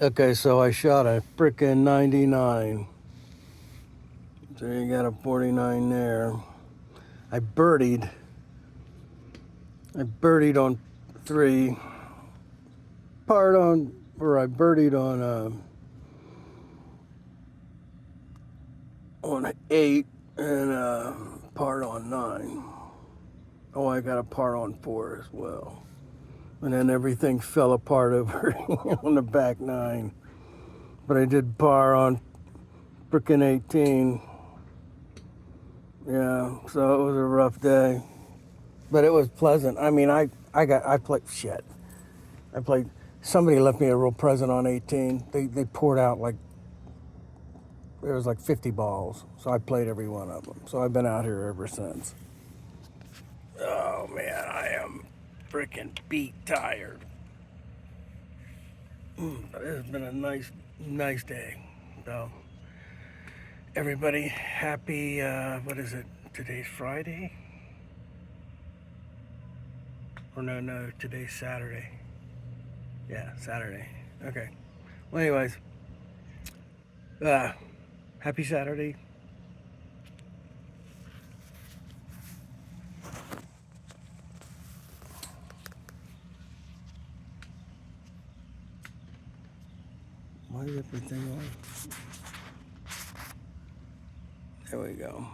Okay, so I shot a frickin' 99. So you got a 49 there. I birdied. I birdied on 3. Part on, or I birdied on 8 and part on 9. Oh, I got a part on 4 as well. And then everything fell apart over on the back 9. But I did par on frickin' 18. Yeah, so it was a rough day. But it was pleasant. I mean, I played shit. I played, somebody left me a real present on 18. They poured out like, there was like 50 balls. So I played every one of them. So I've been out here ever since. Oh man, I am freaking beat tired. But it's been a nice day. So everybody happy, what is it? Today's Friday? Or no, today's Saturday. Yeah, Saturday. Okay. Well, anyways, uh, happy Saturday. Why is everything on? There we go.